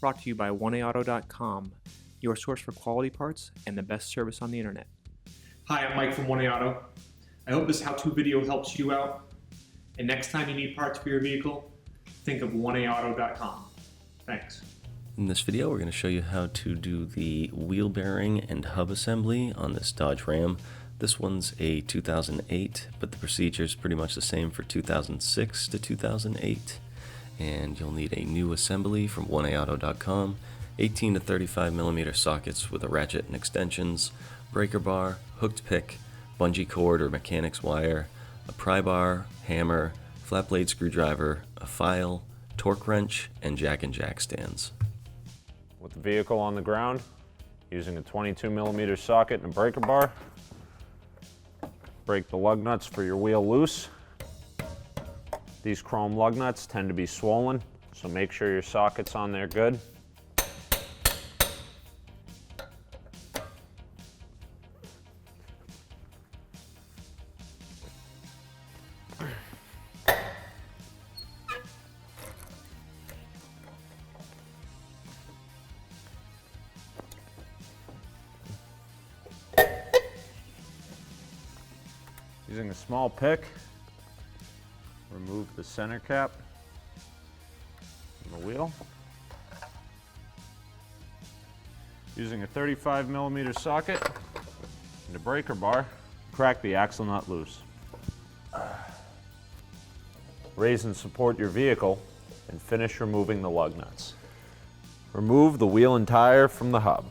brought to you by oneaauto.com, your source for quality parts and the best service on the internet. Hi, I'm Mike from 1A Auto. I hope this how-to video helps you out. And next time you need parts for your vehicle, think of oneaauto.com. Thanks. In this video, we're going to show you how to do the wheel bearing and hub assembly on this Dodge Ram. This one's a 2008, but the procedure is pretty much the same for 2006 to 2008. And you'll need a new assembly from oneaauto.com, 18 to 35 millimeter sockets with a ratchet and extensions, breaker bar, hooked pick, bungee cord or mechanics wire, a pry bar, hammer, flat blade screwdriver, a file, torque wrench, and jack stands. With the vehicle on the ground, using a 22 millimeter socket and a breaker bar, break the lug nuts for your wheel loose. These chrome lug nuts tend to be swollen, so make sure your socket's on there good. Using a small pick, remove the center cap from the wheel. Using a 35 millimeter socket and a breaker bar, crack the axle nut loose. Raise and support your vehicle and finish removing the lug nuts. Remove the wheel and tire from the hub.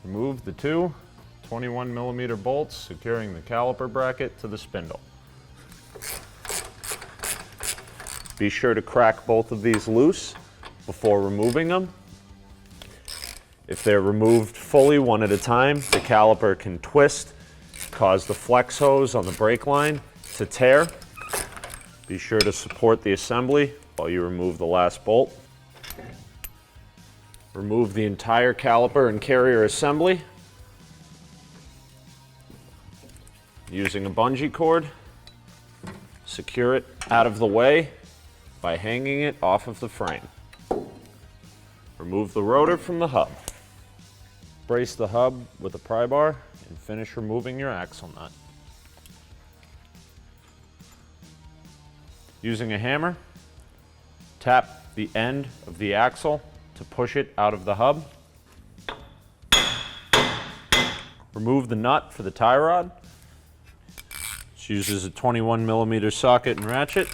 Remove the two 21 millimeter bolts securing the caliper bracket to the spindle. Be sure to crack both of these loose before removing them. If they're removed fully one at a time, the caliper can twist, cause the flex hose on the brake line to tear. Be sure to support the assembly while you remove the last bolt. Remove the entire caliper and carrier assembly using a bungee cord. Secure it out of the way by hanging it off of the frame. Remove the rotor from the hub. Brace the hub with a pry bar and finish removing your axle nut. Using a hammer, tap the end of the axle to push it out of the hub. Remove the nut for the tie rod. This uses a 21 millimeter socket and ratchet.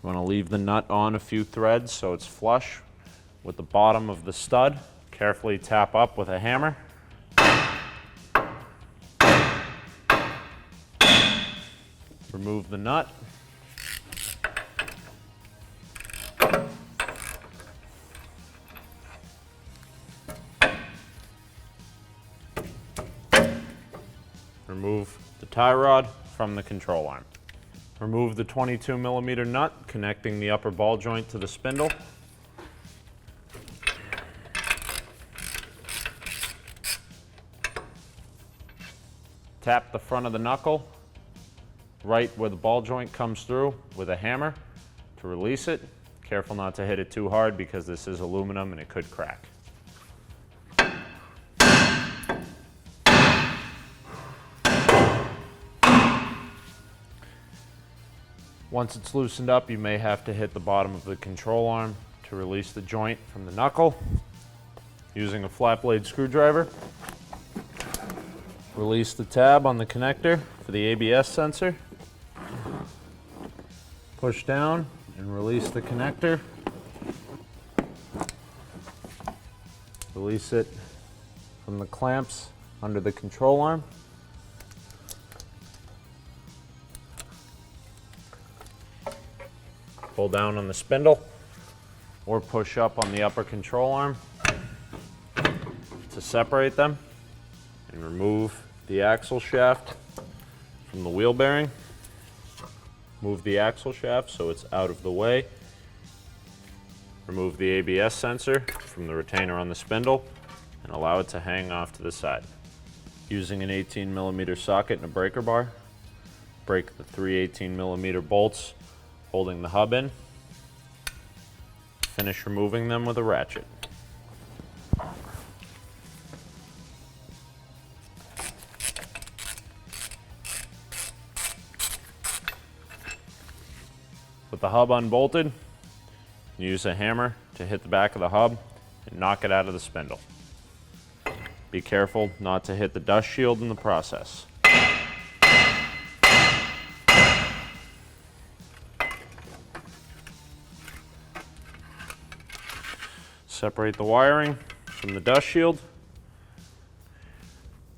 You want to leave the nut on a few threads so it's flush with the bottom of the stud. Carefully tap up with a hammer. Remove the nut. Remove the tie rod from the control arm. Remove the 22 millimeter nut connecting the upper ball joint to the spindle. Tap the front of the knuckle right where the ball joint comes through with a hammer to release it. Careful not to hit it too hard because this is aluminum and it could crack. Once it's loosened up, you may have to hit the bottom of the control arm to release the joint from the knuckle. Using a flat blade screwdriver, release the tab on the connector for the ABS sensor. Push down and release the connector. Release it from the clamps under the control arm. Pull down on the spindle or push up on the upper control arm to separate them and remove the axle shaft from the wheel bearing. Move the axle shaft so it's out of the way. Remove the ABS sensor from the retainer on the spindle and allow it to hang off to the side. Using an 18 millimeter socket and a breaker bar, break the 3 18mm bolts holding the hub in. Finish removing them with a ratchet. With the hub unbolted, use a hammer to hit the back of the hub and knock it out of the spindle. Be careful not to hit the dust shield in the process. Separate the wiring from the dust shield.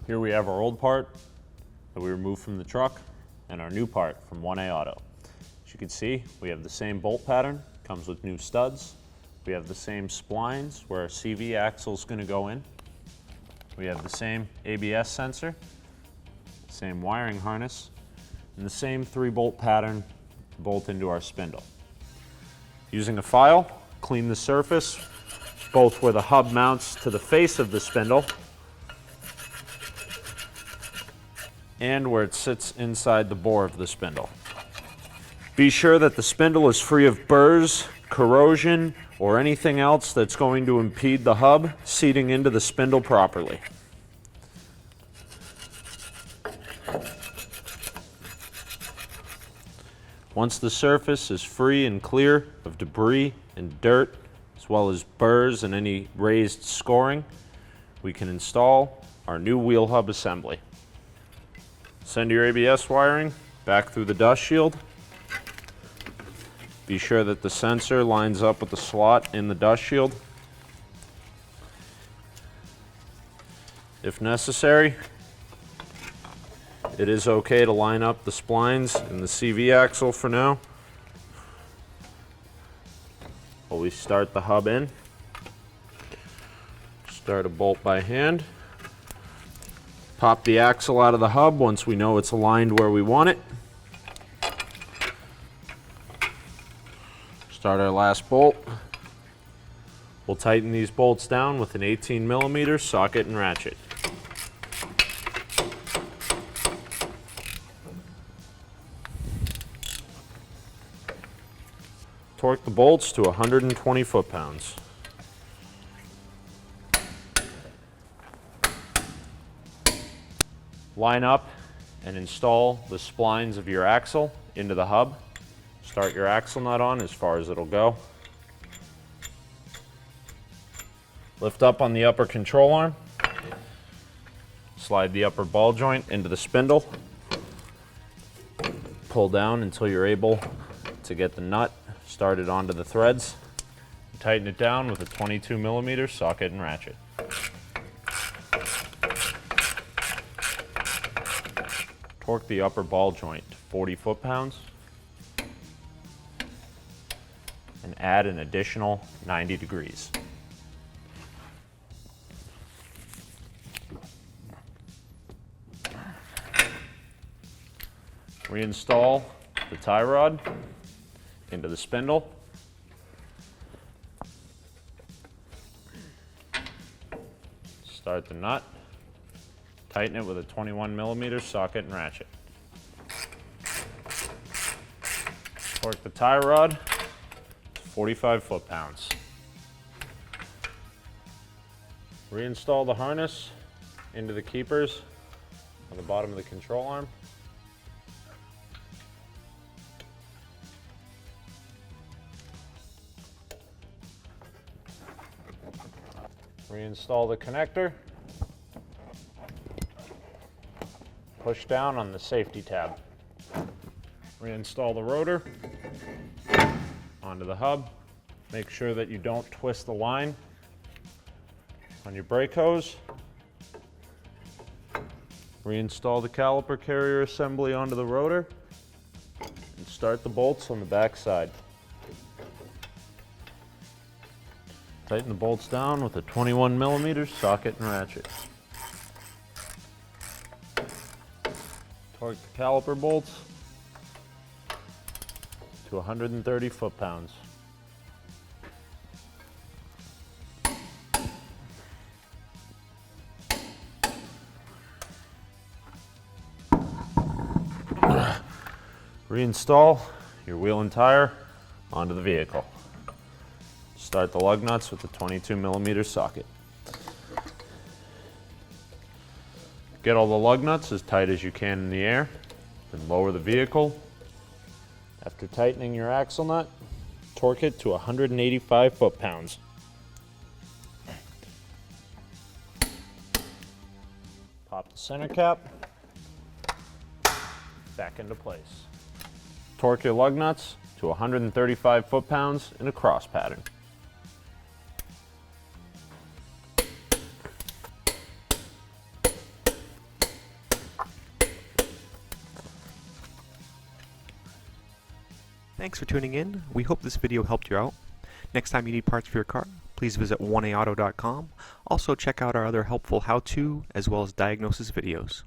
Here we have our old part that we removed from the truck and our new part from 1A Auto. As you can see, we have the same bolt pattern, comes with new studs. We have the same splines where our CV axle is going to go in. We have the same ABS sensor, same wiring harness, and the same 3-bolt pattern to bolt into our spindle. Using a file, clean the surface, both where the hub mounts to the face of the spindle and where it sits inside the bore of the spindle. Be sure that the spindle is free of burrs, corrosion, or anything else that's going to impede the hub seating into the spindle properly. Once the surface is free and clear of debris and dirt, as well as burrs and any raised scoring, we can install our new wheel hub assembly. Send your ABS wiring back through the dust shield. Be sure that the sensor lines up with the slot in the dust shield. If necessary, it is okay to line up the splines in the CV axle for now. While we start the hub in, start a bolt by hand. Pop the axle out of the hub once we know it's aligned where we want it. Start our last bolt. We'll tighten these bolts down with an 18mm socket and ratchet. Torque the bolts to 120 foot-pounds. Line up and install the splines of your axle into the hub. Start your axle nut on as far as it'll go. Lift up on the upper control arm. Slide the upper ball joint into the spindle. Pull down until you're able to get the nut started onto the threads. Tighten it down with a 22mm socket and ratchet. Torque the upper ball joint to 40 foot-pounds and add an additional 90 degrees. Reinstall the tie rod into the spindle. Start the nut. Tighten it with a 21mm socket and ratchet. Torque the tie rod to 45 foot-pounds. Reinstall the harness into the keepers on the bottom of the control arm. Reinstall the connector. Push down on the safety tab. Reinstall the rotor onto the hub. Make sure that you don't twist the line on your brake hose. Reinstall the caliper carrier assembly onto the rotor and start the bolts on the back side. Tighten the bolts down with a 21mm socket and ratchet. Torque the caliper bolts to 130 foot-pounds. Reinstall your wheel and tire onto the vehicle. Start the lug nuts with the 22mm socket. Get all the lug nuts as tight as you can in the air, then lower the vehicle. After tightening your axle nut, torque it to 185 foot-pounds. Pop the center cap back into place. Torque your lug nuts to 135 foot-pounds in a cross pattern. Thanks for tuning in. We hope this video helped you out. Next time you need parts for your car, please visit 1aauto.com. Also check out our other helpful how-to as well as diagnosis videos.